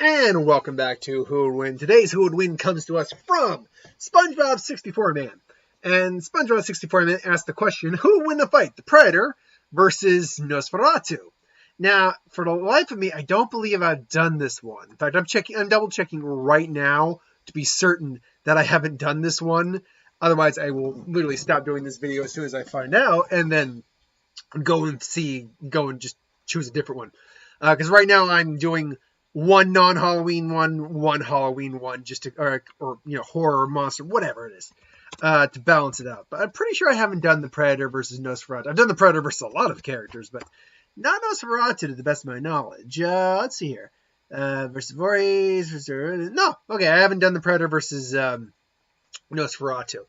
And welcome back to Who Would Win. Today's Who Would Win comes to us from SpongeBob 64 Man. And SpongeBob 64 Man asked the question, who would win the fight, the Predator versus Nosferatu? Now, for the life of me, I don't believe I've done this one. In fact, I'm double checking right now to be certain that I haven't done this one. Otherwise, I will literally stop doing this video as soon as I find out and then go and just choose a different one. Because right now I'm doing one non-Halloween one Halloween one, just to, or horror, monster, whatever it is, to balance it out. But I'm pretty sure I haven't done the Predator versus Nosferatu. I've done the Predator versus a lot of characters, but not Nosferatu to the best of my knowledge. Let's see here. Versus Voorhees, no, okay, I haven't done the Predator versus Nosferatu.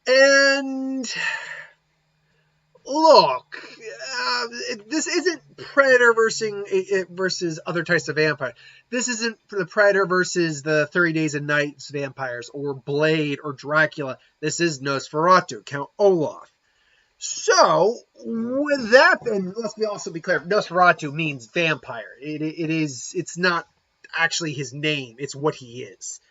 And look, this isn't Predator versus other types of vampire. This isn't the Predator versus the 30 Days and Nights vampires or Blade or Dracula. This is Nosferatu, Count Orlok. So, with that, and let's also be clear, Nosferatu means vampire. It's not actually his name, it's what he is.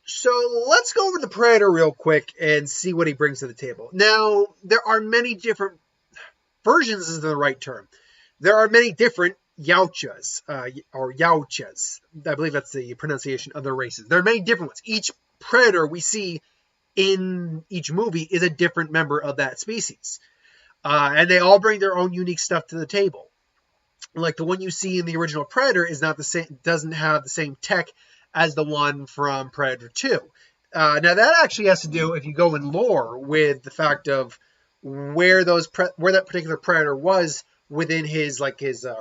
So let's go over the Predator real quick and see what he brings to the table. Now, there are many different versions, is the right term. There are many different Yautjas, or Yautjas. I believe that's the pronunciation of their races. There are many different ones. Each Predator we see in each movie is a different member of that species. And they all bring their own unique stuff to the table. Like the one you see in the original Predator is not the same, doesn't have the same tech as the one from Predator 2. Now that actually has to do, if you go in lore, with the fact of where that particular Predator was within his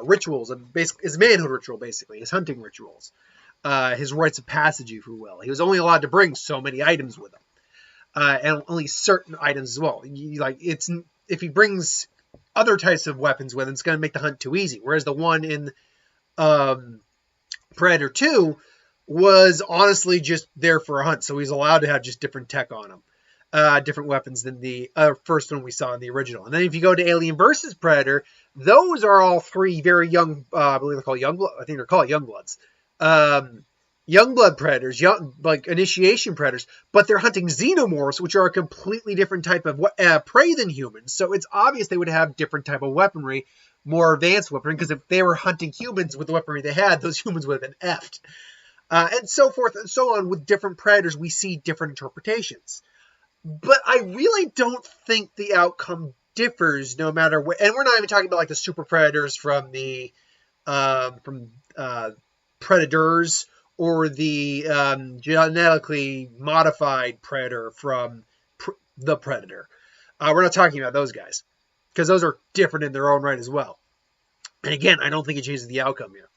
rituals, and basically his manhood ritual, basically his hunting rituals, his rites of passage, if you will. He was only allowed to bring so many items with him, and only certain items as well. If he brings other types of weapons with him, it's going to make the hunt too easy. Whereas the one in Predator 2 was honestly just there for a hunt, so he's allowed to have just different tech on him, different weapons than the first one we saw in the original. And then if you go to Alien versus Predator, those are all three very young, I believe they're called Youngbloods. Youngblood predators, like initiation predators, but they're hunting xenomorphs, which are a completely different type of prey than humans. So it's obvious they would have different type of weaponry, more advanced weaponry, because if they were hunting humans with the weaponry they had, those humans would have been effed. And so forth and so on. With different predators, we see different interpretations. But I really don't think the outcome differs no matter what. And we're not even talking about like the super predators from the Predators, or the genetically modified predator from the Predator. We're not talking about those guys, because those are different in their own right as well. And again, I don't think it changes the outcome here.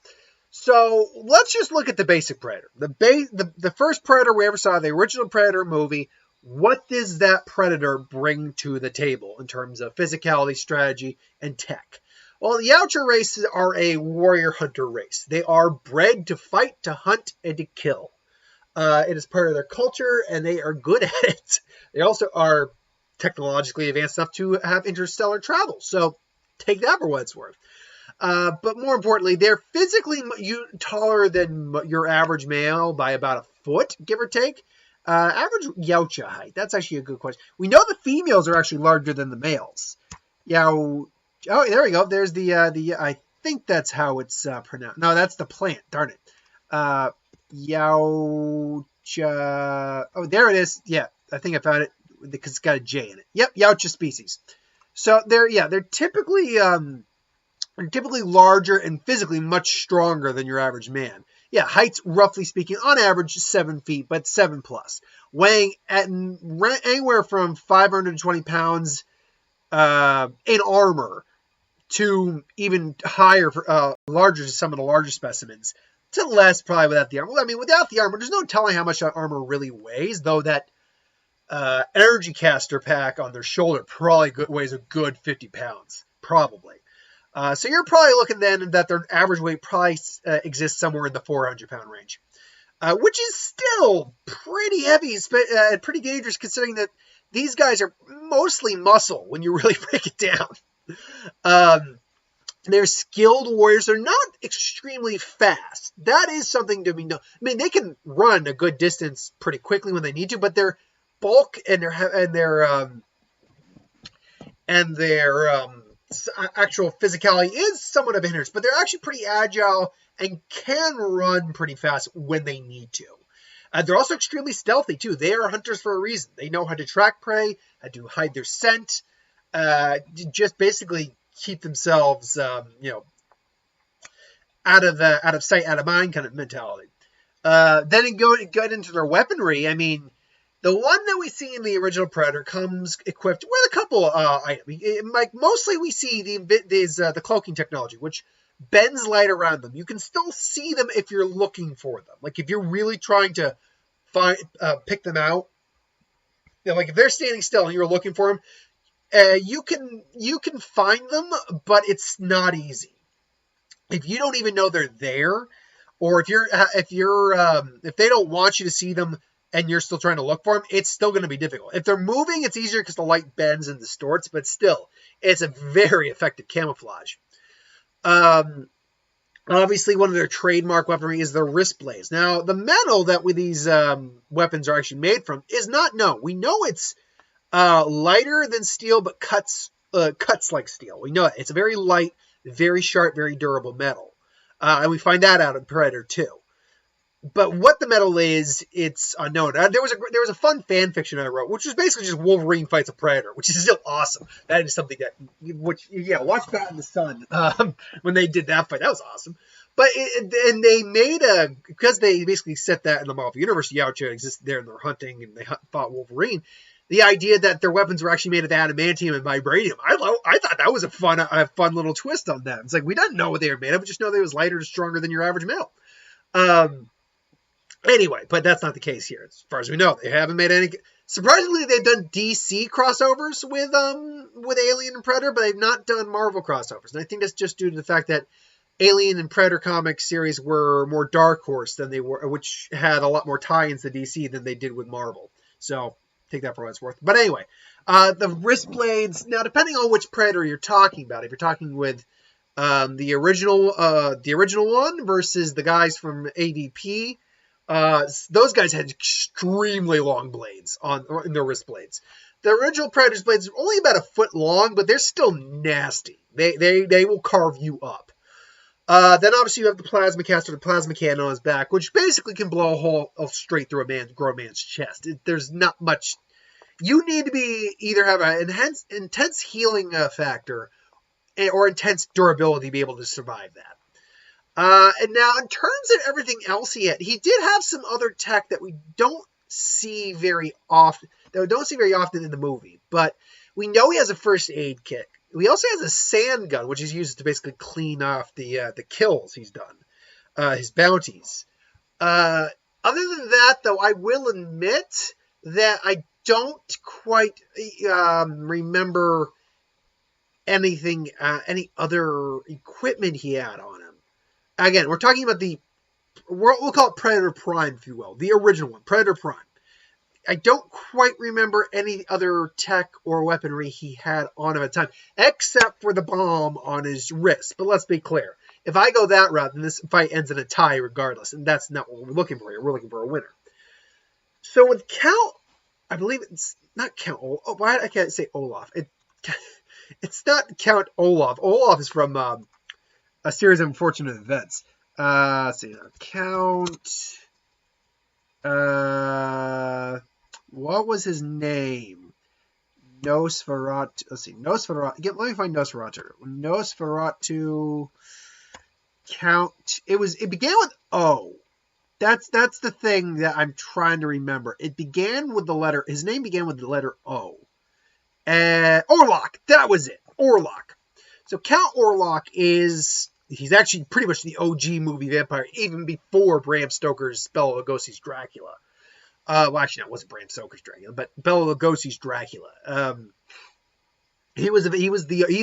So let's just look at the basic Predator. The first Predator we ever saw, the original Predator movie, what does that Predator bring to the table in terms of physicality, strategy, and tech? Well, the Yautja races are a warrior hunter race. They are bred to fight, to hunt, and to kill. It is part of their culture, and they are good at it. They also are technologically advanced enough to have interstellar travel. So take that for what it's worth. But more importantly, they're physically taller than your average male by about a foot, give or take. Average Yautja height. That's actually a good question. We know the females are actually larger than the males. Oh, there we go. There's the I think that's how it's pronounced. No, that's the plant. Darn it. Yautja. Oh, there it is. Yeah, I think I found it because it's got a J in it. Yep, Yautja species. So they're typically larger and physically much stronger than your average man. Yeah, height's roughly speaking, on average, 7 feet, but 7 plus. Weighing at anywhere from 520 pounds in armor to even higher, larger to some of the larger specimens, to less probably without the armor. Well, I mean, without the armor, there's no telling how much that armor really weighs, though that energy caster pack on their shoulder probably weighs a good 50 pounds, probably. So you're probably looking then that their average weight probably exists somewhere in the 400-pound range, which is still pretty heavy, pretty dangerous, considering that these guys are mostly muscle when you really break it down. They're skilled warriors. They're not extremely fast. That is something to be known. I mean, they can run a good distance pretty quickly when they need to, but their bulk and their actual physicality is somewhat of a hindrance. But they're actually pretty agile and can run pretty fast when they need to. They're also extremely stealthy too. They are hunters for a reason. They know how to track prey, how to hide their scent, just basically keep themselves, out of sight, out of mind kind of mentality. Then get into their weaponry. I mean, the one that we see in the original Predator comes equipped with a couple items. Like mostly we see the cloaking technology, which bends light around them. You can still see them if you're looking for them. Like if you're really trying to pick them out, like if they're standing still and you're looking for them, you can find them, but it's not easy. If you don't even know they're there, or if they don't want you to see them and you're still trying to look for them, it's still going to be difficult. If they're moving, it's easier because the light bends and distorts, but still, it's a very effective camouflage. Obviously, one of their trademark weaponry is their wrist blades. Now, the metal that these weapons are actually made from is not known. We know it's lighter than steel, but cuts like steel. We know it. It's a very light, very sharp, very durable metal. And we find that out in Predator 2. But what the metal is, it's unknown. There was a fun fan fiction I wrote, which was basically just Wolverine fights a Predator, which is still awesome. That is something that, watch Bat in the Sun when they did that fight. That was awesome. But and they made because they basically set that in the Marvel Universe, Yautja existed there and they're hunting and they fought Wolverine. The idea that their weapons were actually made of adamantium and vibranium, I thought that was a fun little twist on that. It's like we didn't know what they were made of, we just know they was lighter and stronger than your average metal. Anyway, but that's not the case here. As far as we know, they haven't made any. Surprisingly, they've done DC crossovers with Alien and Predator, but they've not done Marvel crossovers. And I think that's just due to the fact that Alien and Predator comic series were more Dark Horse than they were, which had a lot more tie-ins to DC than they did with Marvel. So take that for what it's worth. But anyway, the wrist blades. Now, depending on which Predator you're talking about, if you're talking with the original one versus the guys from AVP. Those guys had extremely long blades in their wrist blades. The original Predator's blades are only about a foot long, but they're still nasty. They will carve you up. Then obviously you have the plasma caster, the plasma cannon on his back, which basically can blow a hole straight through a grown man's chest. There's not much. You need to either have an intense healing factor or intense durability to be able to survive that. And now, in terms of everything else he did have some other tech that we don't see very often. That we don't see very often in the movie. But we know he has a first aid kit. He also has a sand gun, which is used to basically clean off the kills he's done, his bounties. Other than that, though, I will admit that I don't quite remember any other equipment he had on him. Again, we're talking about we'll call it Predator Prime, if you will. The original one, Predator Prime. I don't quite remember any other tech or weaponry he had on him at the time, except for the bomb on his wrist. But let's be clear. If I go that route, then this fight ends in a tie regardless, and that's not what we're looking for here. We're looking for a winner. So with Count, I believe it's not Count Olaf. Oh, why I can't say Olaf? It's not Count Olaf. Olaf is from a series of unfortunate events. Let's see. Count. What was his name? Nosferatu. Let's see. Nosferatu. Let me find Nosferatu. Nosferatu. Count. It began with O. That's the thing that I'm trying to remember. His name began with the letter O. Orlok. That was it. Orlok. So Count Orlok he's actually pretty much the OG movie vampire, even before Bram Stoker's Bela Lugosi's Dracula. Well, actually, no, it wasn't Bram Stoker's Dracula, but Bela Lugosi's Dracula. He's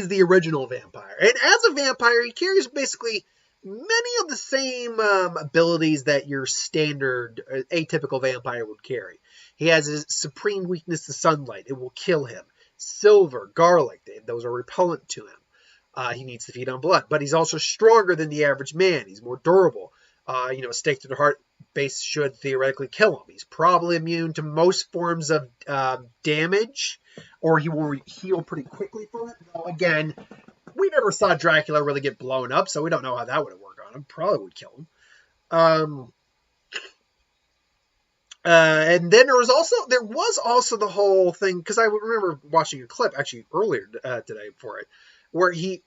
the original vampire, and as a vampire, he carries basically many of the same abilities that your standard atypical vampire would carry. He has a supreme weakness to sunlight; it will kill him. Silver, garlic, those are repellent to him. He needs to feed on blood, but he's also stronger than the average man. He's more durable. A stake to the heart base should theoretically kill him. He's probably immune to most forms of damage, or he will heal pretty quickly from it. Now, again, we never saw Dracula really get blown up, so we don't know how that would work on him. Probably would kill him. And then there was also the whole thing, because I remember watching a clip actually earlier today for it, where near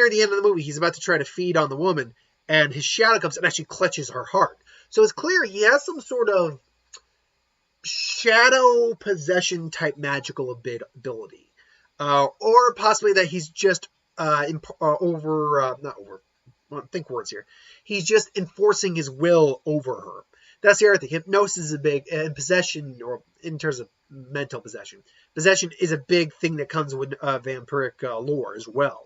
the end of the movie, he's about to try to feed on the woman, and his shadow comes and actually clutches her heart. So it's clear he has some sort of shadow possession type magical ability, or possibly that he's just think words here. He's just enforcing his will over her. That's the other thing. Hypnosis is a big, and possession, or in terms of mental possession. Possession is a big thing that comes with vampiric lore as well.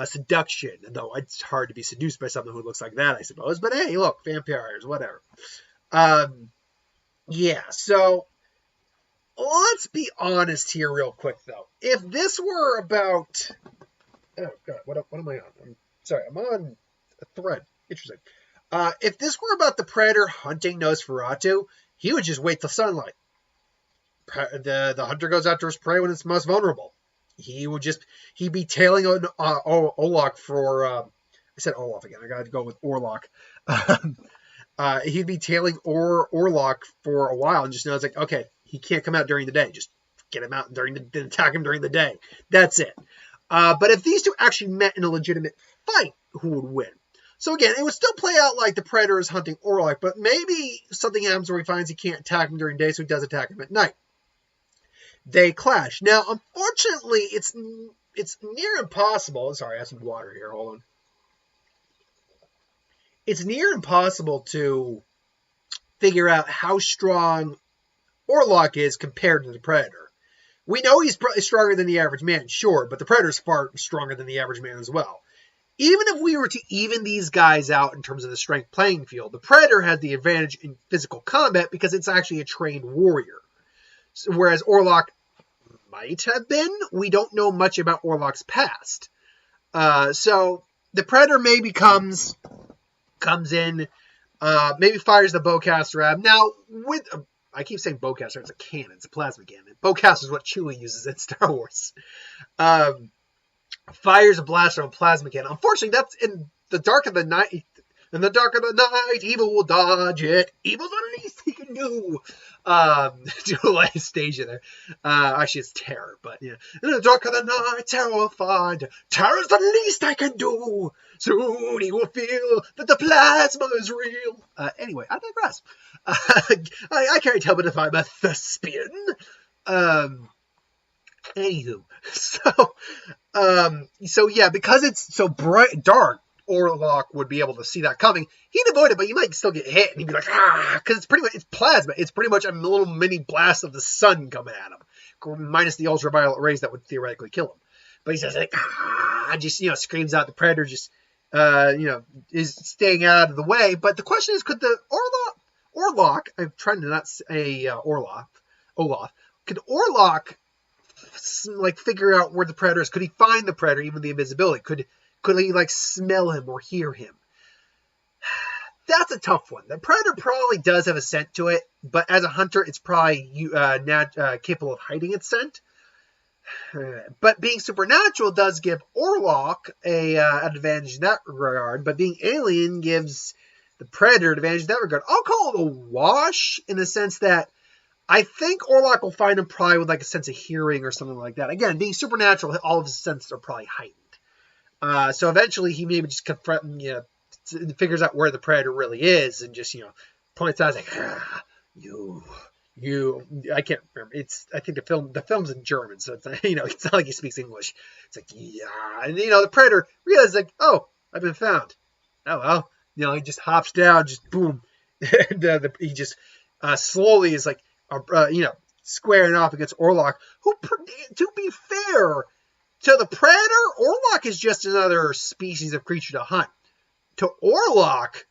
Seduction, though it's hard to be seduced by someone who looks like that, I suppose. But hey, look, vampires, whatever. Yeah, so let's be honest here real quick, though. If this were about... Oh, God, what am I on? I'm sorry, I'm on a thread. Interesting. If this were about the Predator hunting Nosferatu, he would just wait till sunlight. The hunter goes after his prey when it's most vulnerable. He'd be tailing on Orlok for... I said Olaf again. I got to go with Orlok. He'd be tailing Orlok for a while and just knows, like, okay, he can't come out during the day. Just get him out attack him during the day. That's it. But if these two actually met in a legitimate fight, who would win? So again, it would still play out like the Predator is hunting Orlok, but maybe something happens where he finds he can't attack him during the day, so he does attack him at night. They clash. Now, unfortunately, it's near impossible. Sorry, I have some water here. Hold on. It's near impossible to figure out how strong Orlok is compared to the Predator. We know he's stronger than the average man, sure, but the Predator's far stronger than the average man as well. Even if we were to even these guys out in terms of the strength playing field, the Predator had the advantage in physical combat because it's actually a trained warrior. Whereas Orlok might have been. We don't know much about Orlok's past. So the Predator maybe comes in, maybe fires the bowcaster at him. Now, I keep saying bowcaster, it's a cannon, it's a plasma cannon. Bowcaster is what Chewie uses in Star Wars. Fires a blaster on a plasma cannon. Unfortunately, that's in the dark of the night. In the dark of the night, evil will dodge it. Evil's the least he can do. Do a light Stasia there. Actually, it's terror, but yeah. In the dark of the night, terrified. Terror's the least I can do. Soon he will feel that the plasma is real. Anyway, I digress. I can't tell but if I'm a thespian. Anywho, so yeah, because it's so bright, dark, Orlok would be able to see that coming. He'd avoid it, but you might still get hit, and he'd be like, because it's plasma. It's pretty much a little mini blast of the sun coming at him, minus the ultraviolet rays that would theoretically kill him. But he says, like, just, screams out. The Predator just, is staying out of the way. But the question is, could the Orlok, I'm trying to not say Olaf, could Orlok, like, figure out where the Predator is? Could he find the Predator, even the invisibility? Could he, like, smell him or hear him? That's a tough one. The Predator probably does have a scent to it, but as a hunter, it's probably capable of hiding its scent. But being supernatural does give Orlok an advantage in that regard, but being alien gives the Predator an advantage in that regard. I'll call it a wash in the sense that I think Orlok will find him probably with, like, a sense of hearing or something like that. Again, being supernatural, all of his senses are probably heightened. So eventually he maybe just figures out where the Predator really is and just, points out, like, you, I can't remember. I think the film's in German, so it's, it's not like he speaks English. It's like, yeah. And, the Predator realizes, like, oh, I've been found. Oh, well, he just hops down, just boom. And he just slowly is like, squaring off against Orlok, who, to be fair, to the Predator, Orlok is just another species of creature to hunt. To Orlok,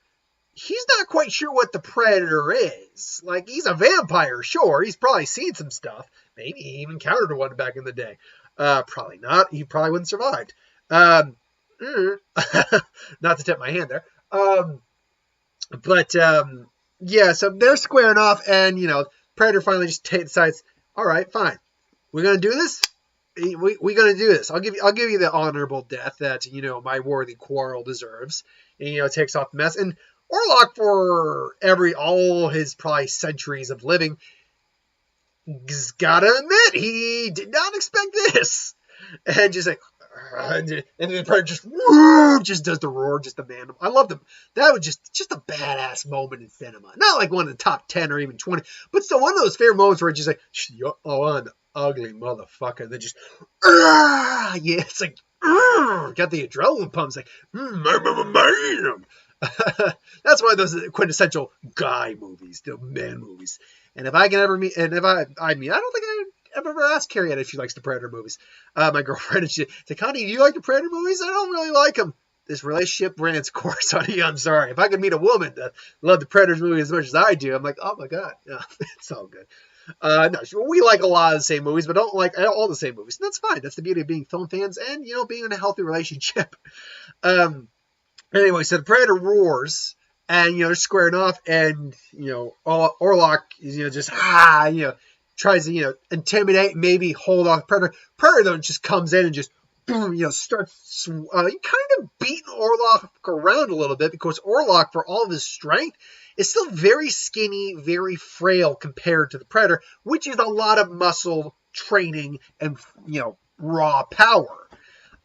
he's not quite sure what the Predator is. Like, he's a vampire, sure. He's probably seen some stuff. Maybe he even encountered one back in the day. Probably not. He probably wouldn't have survived. Not to tip my hand there. But yeah, so they're squaring off, and Predator finally just decides, all right, fine, we're gonna do this. We're gonna do this. I'll give you the honorable death that my worthy quarrel deserves. And takes off the mess. And Orlok, for all his probably centuries of living, gotta admit he did not expect this, and just like. And the Predator just does the roar, just the man. I love them. That was just a badass moment in cinema. Not like one of the top 10 or even 20, but still one of those favorite moments where it's just like, oh, an ugly motherfucker. And then just, yeah, it's like, got the adrenaline pumps, like, man. That's why those are quintessential guy movies, the man movies. And if I can ever meet, and if I don't think I've ever asked Carrie yet if she likes the Predator movies. My girlfriend, and she's like, honey, do you like the Predator movies? I don't really like them. This relationship ran its course, honey. I'm sorry. If I could meet a woman that loved the Predator movie as much as I do, I'm like, oh my God. Yeah, it's all good. No, we like a lot of the same movies, but don't like all the same movies. And that's fine. That's the beauty of being film fans and, being in a healthy relationship. Anyway, so the Predator roars, and, they're squaring off, and, Orlok, just, tries to, intimidate, maybe hold off Predator. Predator just comes in and just, boom, starts kind of beating Orlok around a little bit, because Orlok, for all of his strength, is still very skinny, very frail compared to the Predator, which is a lot of muscle training and, raw power.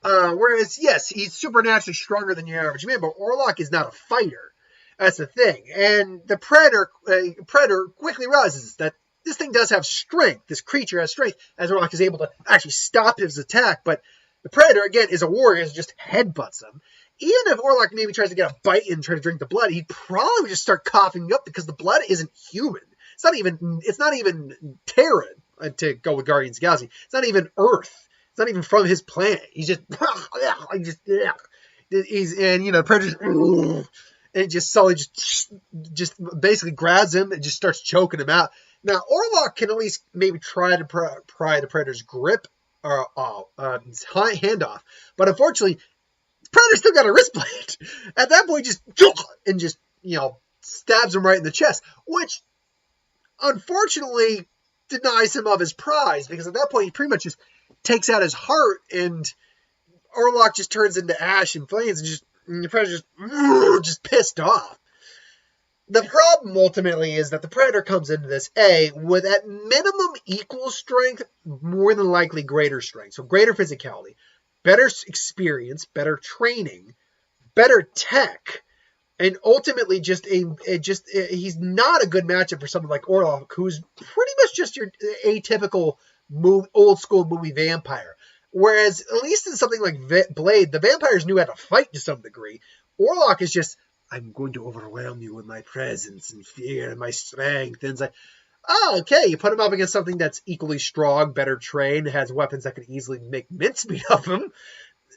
Whereas, yes, he's supernaturally stronger than your average man, but Orlok is not a fighter. That's the thing. And the Predator quickly realizes that this thing does have strength. This creature has strength, as Orlok is able to actually stop his attack. But the Predator, again, is a warrior and just headbutts him. Even if Orlok maybe tries to get a bite and try to drink the blood, he'd probably just start coughing up, because the blood isn't human. It's not even Terran, to go with Guardians of the Galaxy. It's not even Earth. It's not even from his planet. He's just, the Predator, and just slowly just basically grabs him and just starts choking him out. Now, Orlok can at least maybe try to pry the Predator's grip his hand off. But unfortunately, the Predator's still got a wrist blade. At that point, just stabs him right in the chest, which unfortunately denies him of his prize, because at that point, he pretty much just takes out his heart, and Orlok just turns into ash and flames, and the Predator just pissed off. The problem ultimately is that the Predator comes into this, with at minimum equal strength, more than likely greater strength. So greater physicality, better experience, better training, better tech, and ultimately he's not a good matchup for someone like Orlok, who's pretty much just your atypical old school movie vampire. Whereas, at least in something like Blade, the vampires knew how to fight to some degree. Orlok is just, I'm going to overwhelm you with my presence and fear and my strength. And it's like, oh, okay, you put him up against something that's equally strong, better trained, has weapons that can easily make mincemeat of him.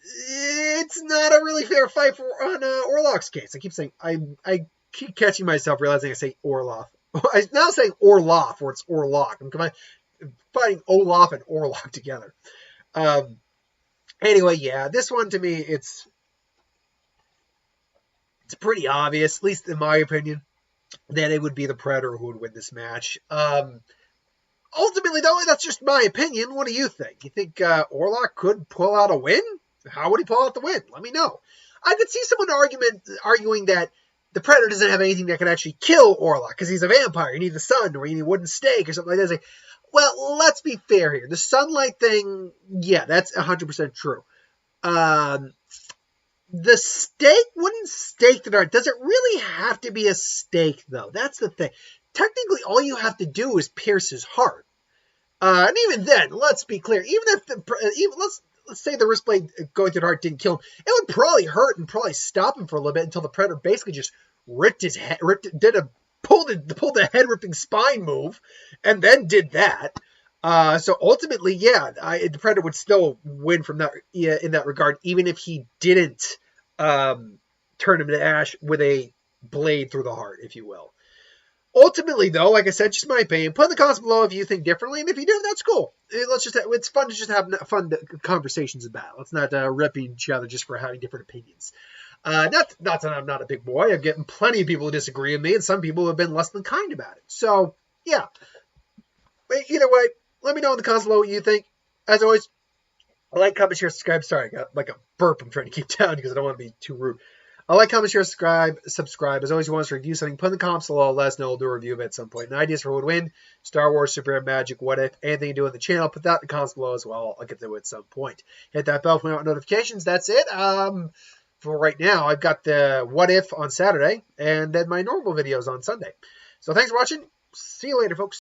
It's not a really fair fight on Orlok's case. I keep saying, I keep catching myself realizing I say Orlok. I'm now saying Orloff, or it's Orlok. I'm fighting Olaf and Orlok together. Anyway, yeah, this one to me, it's pretty obvious, at least in my opinion, that it would be the Predator who would win this match. Ultimately, though, that's just my opinion. What do you think? You think Orlok could pull out a win? How would he pull out the win? Let me know. I could see someone arguing that the Predator doesn't have anything that can actually kill Orlok, because he's a vampire. You need the sun, or you need a wooden stake, or something like that. It's like, well, let's be fair here. The sunlight thing, yeah, that's 100% true. The stake, wouldn't stake the dart. Does it really have to be a stake, though? That's the thing. Technically, all you have to do is pierce his heart. And even then, let's be clear. Even if let's say the wrist blade going through the heart didn't kill him, it would probably hurt and probably stop him for a little bit until the Predator basically just pulled the head ripping spine move, and then did that. So ultimately, yeah, the Predator would still win from that in that regard, even if he didn't turn him to ash with a blade through the heart, if you will. Ultimately, though, like I said, just my opinion. Put in the comments below if you think differently, and if you do, that's cool. It's fun to just have fun conversations about it. Let's not rip each other just for having different opinions. Not that I'm not a big boy. I've gotten plenty of people who disagree with me, and some people have been less than kind about it. So, yeah. But either way, let me know in the comments below what you think. As always, like, comment, share, subscribe. Sorry, I got like a burp I'm trying to keep down because I don't want to be too rude. Like, comment, share, subscribe. As always, you want us to review something, put in the comments below. Let us know. We'll do a review of it at some point. And ideas for who would win, Star Wars, Superhero Magic, What If, anything to do with the channel, put that in the comments below as well. I'll get to it at some point. Hit that bell for notifications. That's it. For right now, I've got the What If on Saturday, and then my normal videos on Sunday. So thanks for watching. See you later, folks.